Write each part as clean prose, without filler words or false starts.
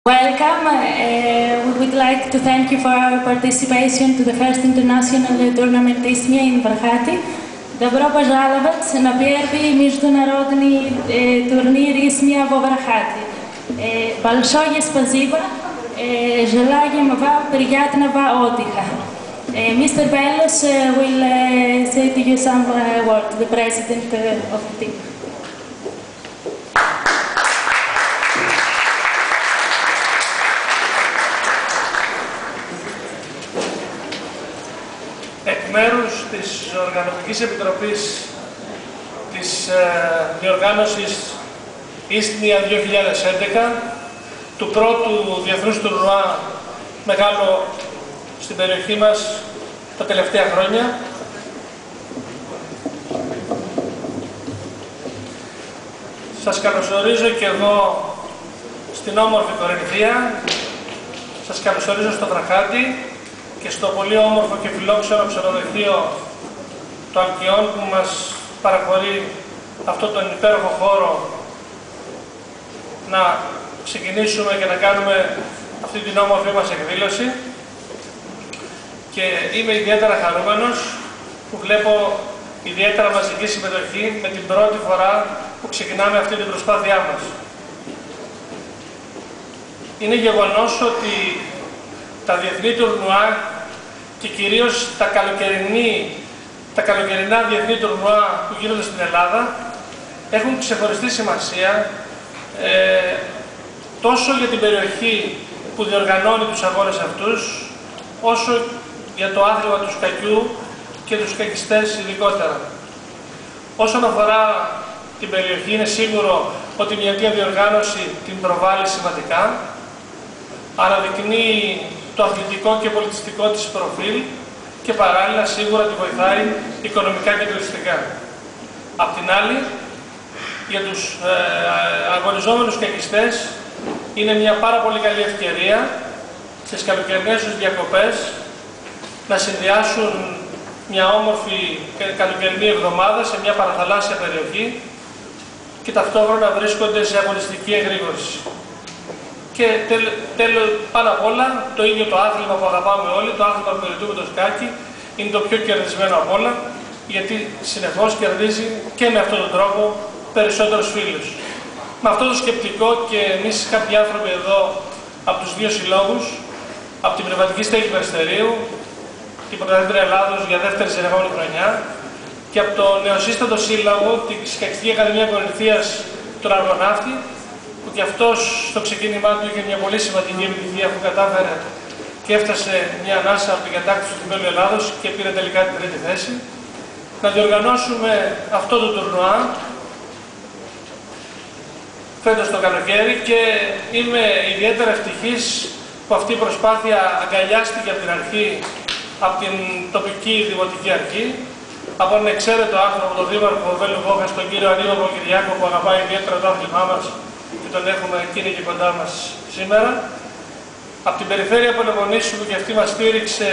Welcome. We would like to thank you for our participation to the first international tournament ISMIA in Varhati. Добро пожаловать на первый международный турнир ISMIA в Вархати. Большое спасибо. Желаем вам приятного отдыха. Mr. Bellos will say to you some words, the president of the team. Εκ μέρους της Οργανωτικής Επιτροπής της διοργάνωσης ISMIA 2011, του πρώτου διεθνούς τουρνουά μεγάλο στην περιοχή μας τα τελευταία χρόνια, σας καλωσορίζω και εγώ στην όμορφη Κορινθία, σας καλωσορίζω στο Βραχάτι και στο πολύ όμορφο και φιλόξενο ξενοδοχείο του Αλκιών που μας παραχωρεί αυτό τον υπέροχο χώρο να ξεκινήσουμε και να κάνουμε αυτή την όμορφη μας εκδήλωση. Και είμαι ιδιαίτερα χαρούμενος που βλέπω ιδιαίτερα μαζική συμμετοχή με την πρώτη φορά που ξεκινάμε αυτή την προσπάθειά μας. Είναι γεγονός ότι τα διεθνή τουρνουά και κυρίως τα καλοκαιρινά διεθνή τουρνουά που γίνονται στην Ελλάδα έχουν ξεχωριστή σημασία τόσο για την περιοχή που διοργανώνει τους αγώνες αυτούς, όσο για το άθλημα του σκακιού και τους σκακιστές ειδικότερα. Όσον αφορά την περιοχή, είναι σίγουρο ότι μια τέτοια διοργάνωση την προβάλλει σημαντικά, αναδεικνύει το αθλητικό και πολιτιστικό της προφίλ και παράλληλα σίγουρα τη βοηθάει οικονομικά και τουριστικά. Απ' την άλλη, για τους αγωνιζόμενους σκακιστές είναι μια πάρα πολύ καλή ευκαιρία στις καλοκαιρινές τους διακοπές να συνδυάσουν μια όμορφη καλοκαιρινή εβδομάδα σε μια παραθαλάσσια περιοχή και ταυτόχρονα βρίσκονται σε αγωνιστική εγρήγορση. Και πάνω απ' όλα, το ίδιο το άθλημα που αγαπάμε όλοι, το άθλημα που μελετούμε το σκάκι, είναι το πιο κερδισμένο απ' όλα, γιατί συνεχώς κερδίζει και με αυτόν τον τρόπο περισσότερους φίλους. Με αυτό το σκεπτικό και εμείς κάποιοι άνθρωποι εδώ από τους δύο συλλόγους, από την Πνευματική Στέγη Περιστερίου, την Πρωταθλήτρια Ελλάδος για δεύτερη συνεχόμενη χρονιά και από το νεοσύστατο σύλλογο, τη Σκακιστική Ακαδημία Κορινθίας, τον Αργοναύτη, που και αυτός στο ξεκίνημά του είχε μια πολύ σημαντική επιτυχία που κατάφερε και έφτασε μια ανάσα από την κατάκτηση του κυπέλλου Ελλάδος και πήρε τελικά την τρίτη θέση. Να διοργανώσουμε αυτό το τουρνουά φέτος το καλοκαίρι και είμαι ιδιαίτερα ευτυχής που αυτή η προσπάθεια αγκαλιάστηκε από την αρχή από την τοπική δημοτική αρχή, από έναν εξαίρετο άνθρωπο, τον Δήμαρχο Βέλου Βόχας, τον κύριο Ανίβο Κυριάκο, που αγαπάει ιδιαίτερα το άθλημά μας και τον έχουμε και είναι και κοντά μας σήμερα. Από την περιφέρεια Πελοποννήσου που και αυτή μας στήριξε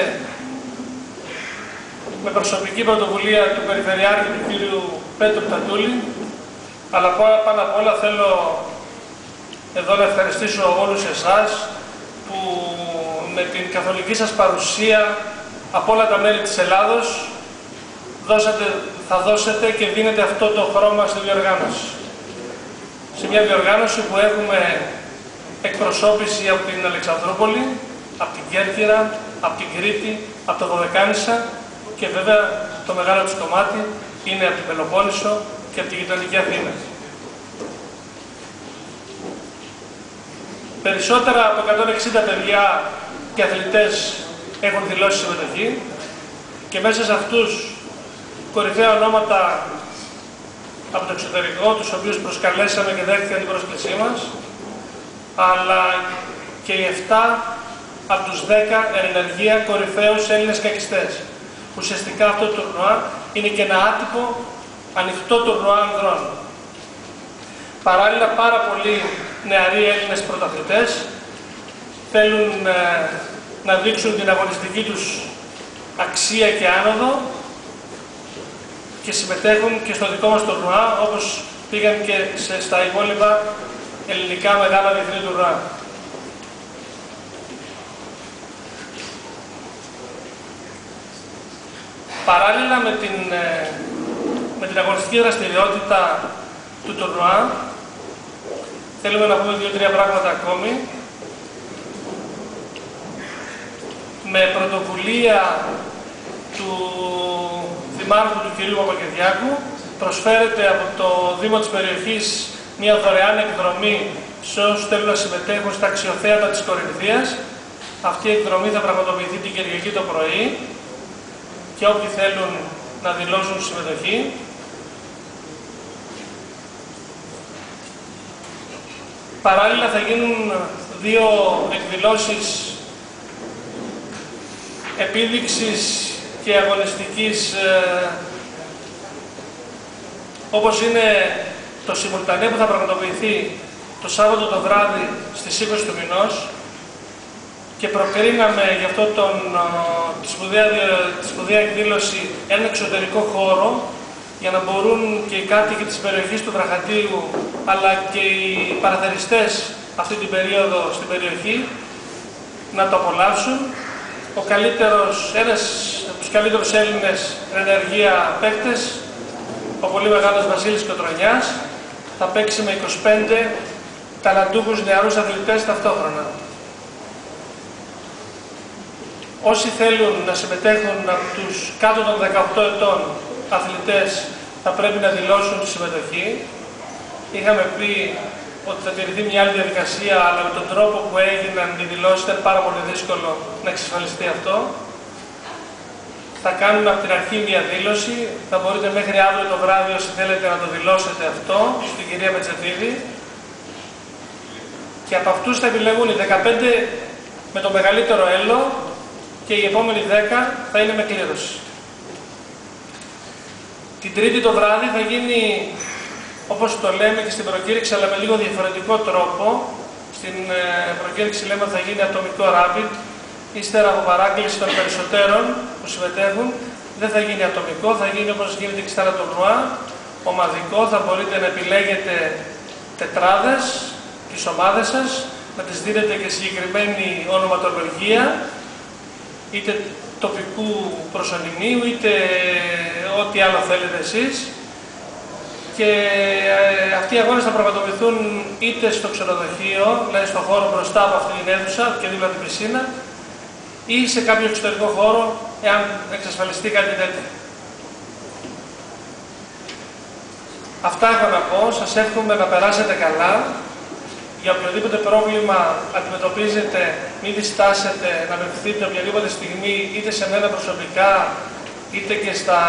με προσωπική πρωτοβουλία του Περιφερειάρχη του κύριου Πέτρου Τατούλη, αλλά πάνω απ' όλα θέλω εδώ να ευχαριστήσω όλους εσάς που με την καθολική σας παρουσία από όλα τα μέρη της Ελλάδος θα δώσετε και δίνετε αυτό το χρώμα στη διοργάνωση. Σε μια διοργάνωση που έχουμε εκπροσώπηση από την Αλεξανδρούπολη, από την Κέρκυρα, από την Κρήτη, από το Δωδεκάνησα και βέβαια το μεγάλο της κομμάτι είναι από την Πελοπόννησο και από τη γειτονική Αθήνα. Περισσότερα από 160 παιδιά και αθλητές έχουν δηλώσει συμμετοχή και μέσα σε αυτούς κορυφαία ονόματα από το εξωτερικό, τους οποίους προσκαλέσαμε και δέχτηκαν την πρόσκλησή μας, αλλά και οι 7 από τους 10 εν ενεργεία κορυφαίους Έλληνες σκακιστές. Ουσιαστικά αυτό το τουρνουά είναι και ένα άτυπο, ανοιχτό τουρνουά ανδρών. Παράλληλα, πάρα πολλοί νεαροί Έλληνες πρωταθλητές θέλουν να δείξουν την αγωνιστική τους αξία και άνοδο και συμμετέχουν και στο δικό μας τουρνουά, όπως πήγαν και στα υπόλοιπα ελληνικά μεγάλα διεθνή τουρνουά. Παράλληλα με την αγωνιστική δραστηριότητα του τουρνουά, θέλουμε να πούμε 2-3 πράγματα ακόμη. Με πρωτοβουλία του Δημάρχου του κ. Παπακυριάκου, προσφέρεται από το Δήμο της περιοχής μια δωρεάν εκδρομή σε όσους θέλουν να συμμετέχουν στα αξιοθέατα της Κορινθίας. Αυτή η εκδρομή θα πραγματοποιηθεί την Κυριακή το πρωί και όποιοι θέλουν να δηλώσουν συμμετοχή. Παράλληλα θα γίνουν 2 εκδηλώσεις επίδειξης και αγωνιστικής, όπως είναι το Σιμουλτανέ που θα πραγματοποιηθεί το Σάββατο το βράδυ στις 20 του μηνός, και προκρίναμε γι' αυτό τη σπουδαία εκδήλωση έναν εξωτερικό χώρο για να μπορούν και οι κάτοικοι της περιοχής του Βραχατίου αλλά και οι παραθεριστές αυτή την περίοδο στην περιοχή να το απολαύσουν. Ένας από τους καλύτερους Έλληνες ενεργεία παίκτες, ο πολύ μεγάλος Βασίλης Κοτρονιάς, θα παίξει με 25 ταλαντούχους νεαρούς αθλητές ταυτόχρονα. Όσοι θέλουν να συμμετέχουν από τους κάτω των 18 ετών αθλητές θα πρέπει να δηλώσουν τη συμμετοχή. Είχαμε πει ότι θα τηρηθεί μια άλλη διαδικασία, αλλά με τον τρόπο που έγιναν οι δηλώσεις ήταν πάρα πολύ δύσκολο να εξασφαλιστεί αυτό. Θα κάνουμε από την αρχή μια δήλωση, θα μπορείτε μέχρι αύριο το βράδυ όσοι θέλετε να το δηλώσετε αυτό στην κυρία Μετζετίδη. Και από αυτούς θα επιλεγούν οι 15 με το μεγαλύτερο έλο και οι επόμενοι 10 θα είναι με κλήρωση. Την Τρίτη το βράδυ θα γίνει, όπως το λέμε και στην προκήρυξη, αλλά με λίγο διαφορετικό τρόπο. Στην προκήρυξη λέμε ότι θα γίνει ατομικό rapid, ύστερα από παράκληση των περισσότερων που συμμετέχουν. Δεν θα γίνει ατομικό, θα γίνει όπως γίνεται και στα άλλα τουρνουά, ομαδικό. Θα μπορείτε να επιλέγετε τετράδες, τις ομάδες σας, να τις δίνετε και συγκεκριμένη ονοματολογία, είτε τοπικού προσωνυμίου, είτε ό,τι άλλο θέλετε εσείς. Και αυτοί οι αγώνες θα πραγματοποιηθούν είτε στο ξενοδοχείο, δηλαδή στον χώρο μπροστά από αυτή την αίθουσα και δίπλα την πισίνα, ή σε κάποιο εξωτερικό χώρο, εάν εξασφαλιστεί κάτι τέτοιο. Αυτά έχω να πω. Σας εύχομαι να περάσετε καλά. Για οποιοδήποτε πρόβλημα αντιμετωπίζετε, μην διστάσετε να απευθυνθείτε οποιαδήποτε στιγμή, είτε σε μένα προσωπικά, είτε και στα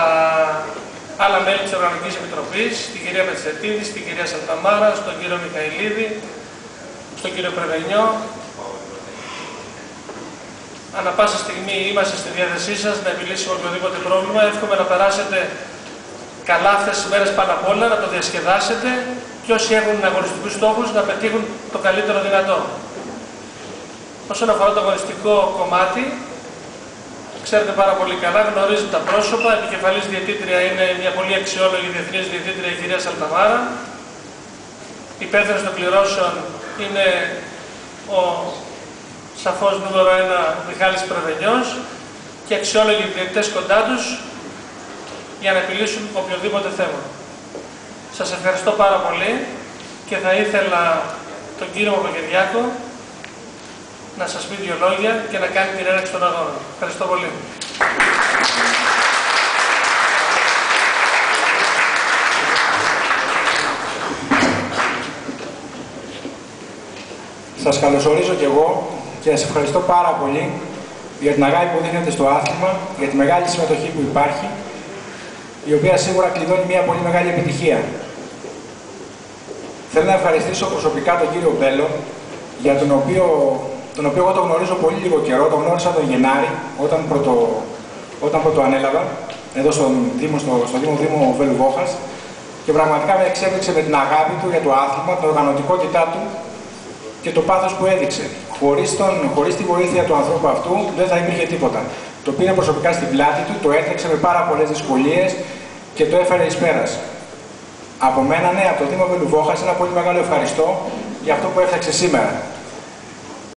άλλα μέλη της Οργανωτικής Επιτροπής, την κυρία Μετσετίδη, την κυρία Σαλταμάρα, στον κύριο Μιχαηλίδη, στον κύριο Πρεβενιό. Ανά πάσα στιγμή είμαστε στη διάθεσή σας να επιλύσουμε οποιοδήποτε πρόβλημα. Εύχομαι να περάσετε καλά αυτές τις μέρες πάνω απ' όλα, να το διασκεδάσετε και όσοι έχουν αγωνιστικούς στόχους να πετύχουν το καλύτερο δυνατό. Όσον αφορά το αγωνιστικό κομμάτι, ξέρετε πάρα πολύ καλά, γνωρίζετε τα πρόσωπα. Επικεφαλής διαιτήτρια είναι μια πολύ αξιόλογη διεθνής διαιτήτρια, η κυρία Σαλταμάρα. Υπεύθυνος των κληρώσεων είναι ο σαφώς νούμερο 1 Μιχάλης Πρεβενιός και αξιόλογοι διαιτητές κοντά τους για να επιλύσουν οποιοδήποτε θέμα. Σας ευχαριστώ πάρα πολύ και θα ήθελα τον κύριο Παπακυριάκο να σας πει 2 λόγια και να κάνει την έναρξη των αγώνων. Ευχαριστώ πολύ. Σας καλωσορίζω και εγώ και σας ευχαριστώ πάρα πολύ για την αγάπη που δίνετε στο άθλημα, για τη μεγάλη συμμετοχή που υπάρχει, η οποία σίγουρα κλειδώνει μια πολύ μεγάλη επιτυχία. Θέλω να ευχαριστήσω προσωπικά τον κύριο Μπέλο, για τον οποίο εγώ τον γνωρίζω πολύ λίγο καιρό. Τον γνώρισα τον Γενάρη, όταν πρώτο ανέλαβα, εδώ στο Δήμο Βελβόχας, και πραγματικά με εξέπληξε με την αγάπη του για το άθλημα, την οργανωτικότητά του και το πάθος που έδειξε. Χωρίς τη βοήθεια του ανθρώπου αυτού δεν θα υπήρχε τίποτα. Το πήρε προσωπικά στην πλάτη του, το έτρεξε με πάρα πολλές δυσκολίες και το έφερε εις πέρας. Από μένα, ναι, από το Δήμο Βελβόχας, ένα πολύ μεγάλο ευχαριστώ για αυτό που έφτιαξε σήμερα.